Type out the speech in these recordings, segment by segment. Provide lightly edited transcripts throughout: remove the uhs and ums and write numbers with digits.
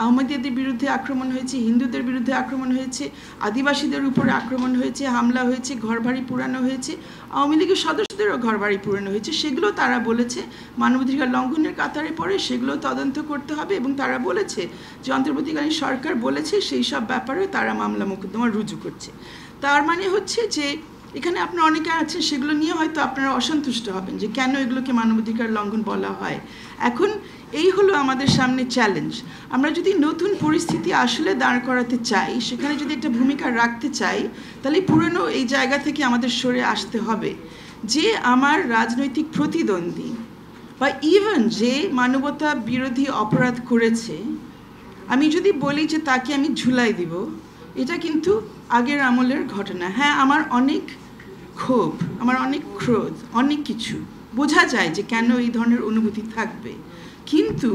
আহমদীয়দের বিরুদ্ধে আক্রমণ হয়েছে, হিন্দুদের বিরুদ্ধে আক্রমণ হয়েছে, আদিবাসীদের উপরে আক্রমণ হয়েছে, হামলা হয়েছে, ঘরবাড়ি পুরানো হয়েছে, আওয়ামী লীগের সদস্যদেরও ঘরবাড়ি পুরানো হয়েছে। সেগুলো তারা বলেছে মানবাধিকার লঙ্ঘনের কাতারে পড়ে, সেগুলো তদন্ত করতে হবে। এবং তারা বলেছে যে অন্তর্বর্তীকালীন সরকার বলেছে সেই সব ব্যাপারেও তারা মামলা মোকদ্দমা রুজু করছে। তার মানে হচ্ছে যে এখানে আপনারা অনেকে আছেন সেগুলো নিয়ে হয়তো আপনারা অসন্তুষ্ট হবেন যে কেন এগুলোকে মানবাধিকার লঙ্ঘন বলা হয়। এখন এই হলো আমাদের সামনে চ্যালেঞ্জ। আমরা যদি নতুন পরিস্থিতি আসলে দাঁড় করাতে চাই, সেখানে যদি একটা ভূমিকা রাখতে চাই, তাহলে পুরনো এই জায়গা থেকে আমাদের সরে আসতে হবে যে আমার রাজনৈতিক প্রতিদ্বন্দ্বী বা ইভেন যে মানবতা বিরোধী অপরাধ করেছে, আমি যদি বলি যে তাকে আমি ঝুলাই দিব, এটা কিন্তু আগের আমলের ঘটনা। হ্যাঁ, আমার অনেক ক্ষোভ, আমার অনেক ক্রোধ, অনেক কিছু বোঝা যায় যে কেন এই ধরনের অনুভূতি থাকবে। কিন্তু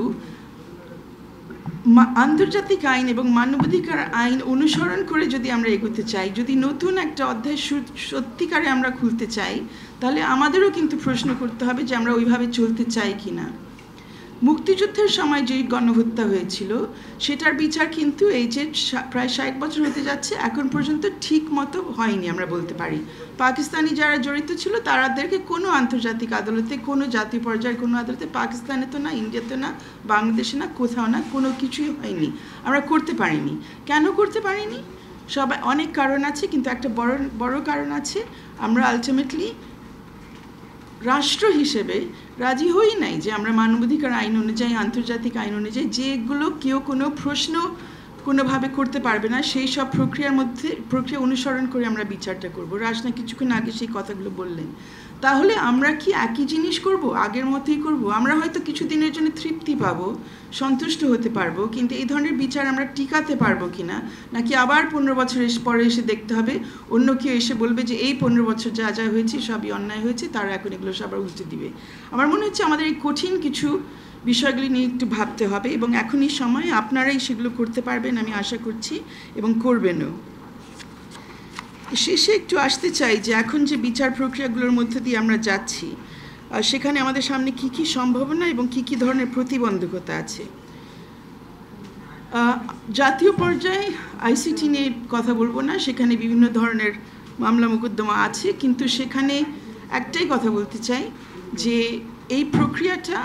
আন্তর্জাতিক আইন এবং মানবাধিকার আইন অনুসরণ করে যদি আমরা এগোতে চাই, যদি নতুন একটা অধ্যায় সত্যিকারে আমরা খুলতে চাই, তাহলে আমাদেরও কিন্তু প্রশ্ন করতে হবে যে আমরা ওইভাবে চলতে চাই কি না। মুক্তিযুদ্ধের সময় যে গণহত্যা হয়েছিল সেটার বিচার কিন্তু এই যে প্রায় 60 বছর হতে যাচ্ছে, এখন পর্যন্ত ঠিক মতো হয়নি আমরা বলতে পারি। পাকিস্তানি যারা জড়িত ছিল তাদেরকে কোনো আন্তর্জাতিক আদালতে, কোনো জাতীয় পর্যায়ের কোনো আদালতে, পাকিস্তানে তো না, ইন্ডিয়াতে না, বাংলাদেশে না, কোথাও না, কোনো কিছুই হয়নি। আমরা করতে পারিনি। কেন করতে পারিনি? সবাই অনেক কারণ আছে, কিন্তু একটা বড় কারণ আছে, আমরা আলটিমেটলি রাষ্ট্র হিসেবে রাজি হই নাই যে আমরা মানবাধিকার আইন অনুযায়ী, আন্তর্জাতিক আইন অনুযায়ী যেগুলো কেউ কোনো প্রশ্ন কোনোভাবে করতে পারবে না সেই সব প্রক্রিয়া অনুসরণ করে আমরা বিচারটা করব। রাজনা কিছুক্ষণ আগে সেই কথাগুলো বললেন। তাহলে আমরা কি একই জিনিস করব, আগের মতোই করব? আমরা হয়তো কিছুদিনের জন্য তৃপ্তি পাবো, সন্তুষ্ট হতে পারবো, কিন্তু এই ধরনের বিচার আমরা টিকাতে পারবো কিনা, নাকি আবার 15 বছর পরে এসে দেখতে হবে অন্য কেউ এসে বলবে যে এই 15 বছর যা যা হয়েছে সবই অন্যায় হয়েছে, তারা এখন এগুলো সব আবার উল্টে দিবে। আমার মনে হচ্ছে আমাদের এই কঠিন কিছু বিষয়গুলি নিয়ে একটু ভাবতে হবে, এবং এখনই সময়, আপনারাই সেগুলো করতে পারবেন আমি আশা করছি, এবং করবেনও। শেষে একটু আসতে চাই যে এখন যে বিচার প্রক্রিয়াগুলোর মধ্যে দিয়ে আমরা যাচ্ছি, সেখানে আমাদের সামনে কি কি সম্ভাবনা এবং কি কি ধরনের প্রতিবন্ধকতা আছে। জাতীয় পর্যায়ে আইসিটি নিয়ে কথা বলবো না, সেখানে বিভিন্ন ধরনের মামলা মোকদ্দমা আছে, কিন্তু সেখানে একটাই কথা বলতে চাই যে এই প্রক্রিয়াটা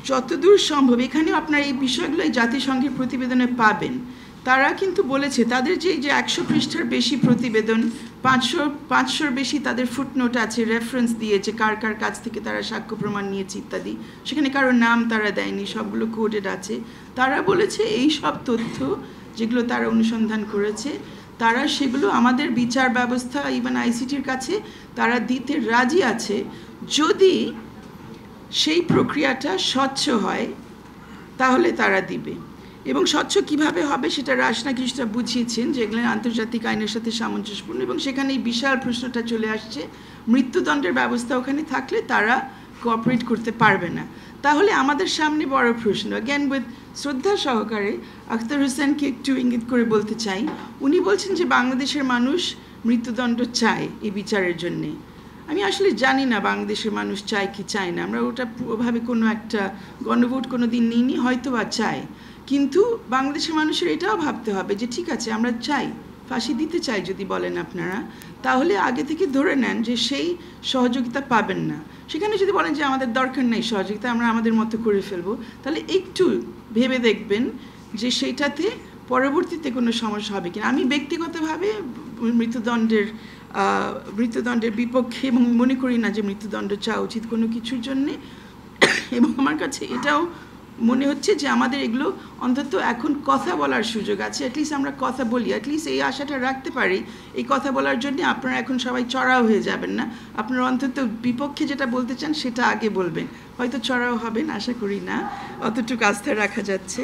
যতদূর সম্ভব, এখানেও আপনার এই বিষয়গুলো জাতিসংঘের প্রতিবেদনে পাবেন। তারা কিন্তু বলেছে তাদের যে 100 পৃষ্ঠার বেশি প্রতিবেদন, 500-র বেশি তাদের ফুটনোট আছে, রেফারেন্স দিয়েছে কার কার কাছ থেকে তারা সাক্ষ্য প্রমাণ নিয়েছে ইত্যাদি, সেখানে কারোর নাম তারা দেয়নি, সবগুলো কোডেড আছে। তারা বলেছে এই সব তথ্য যেগুলো তারা অনুসন্ধান করেছে, তারা সেগুলো আমাদের বিচার ব্যবস্থা, ইভেন আইসিটির কাছে তারা দিতে রাজি আছে যদি সেই প্রক্রিয়াটা স্বচ্ছ হয়, তাহলে তারা দিবে। এবং স্বচ্ছ কিভাবে হবে সেটা রাজনা কিছুটা বুঝিয়েছেন, যেগুলো আন্তর্জাতিক আইনের সাথে সামঞ্জস্যপূর্ণ। এবং সেখানে এই বিশাল প্রশ্নটা চলে আসছে, মৃত্যুদণ্ডের ব্যবস্থা ওখানে থাকলে তারা কোঅপারেট করতে পারবে না। তাহলে আমাদের সামনে বড় প্রশ্ন, অ্যাগেন উইথ শ্রদ্ধা সহকারে আখতার হোসেনকে একটু ইঙ্গিত করে বলতে চাই, উনি বলছেন যে বাংলাদেশের মানুষ মৃত্যুদণ্ড চায় এই বিচারের জন্যে। আমি আসলে জানি না বাংলাদেশের মানুষ চায় কি চায় না, আমরা ওটা ওভাবে কোনো একটা গণভোট কোনো দিন নিইনি, হয়তো বা চাই। কিন্তু বাংলাদেশের মানুষের এটাও ভাবতে হবে যে ঠিক আছে আমরা চাই, ফাঁসি দিতে চাই যদি বলেন আপনারা, তাহলে আগে থেকে ধরে নেন যে সেই সহযোগিতা পাবেন না। সেখানে যদি বলেন যে আমাদের দরকার নেই সহযোগিতা, আমরা আমাদের মতো করে ফেলবো, তাহলে একটু ভেবে দেখবেন যে সেইটাতে পরবর্তীতে কোনো সমস্যা হবে কিনা। আমি ব্যক্তিগতভাবে মৃত্যুদণ্ডের বিপক্ষে, এবং মনে করি না যে মৃত্যুদণ্ড চাওয়া উচিত কোনো কিছুর জন্যে। এবং আমার কাছে এটাও মনে হচ্ছে যে আমাদের এগুলো অন্তত এখন কথা বলার সুযোগ আছে, অ্যাটলিস্ট আমরা কথা বলি, অ্যাটলিস্ট এই আশাটা রাখতে পারি এই কথা বলার জন্য আপনারা এখন সবাই চড়াও হয়ে যাবেন না, আপনারা অন্তত বিপক্ষে যেটা বলতে চান সেটা আগে বলবেন, হয়তো চড়াও হবেন, আশা করি না, অতটুকু আস্থা রাখা যাচ্ছে।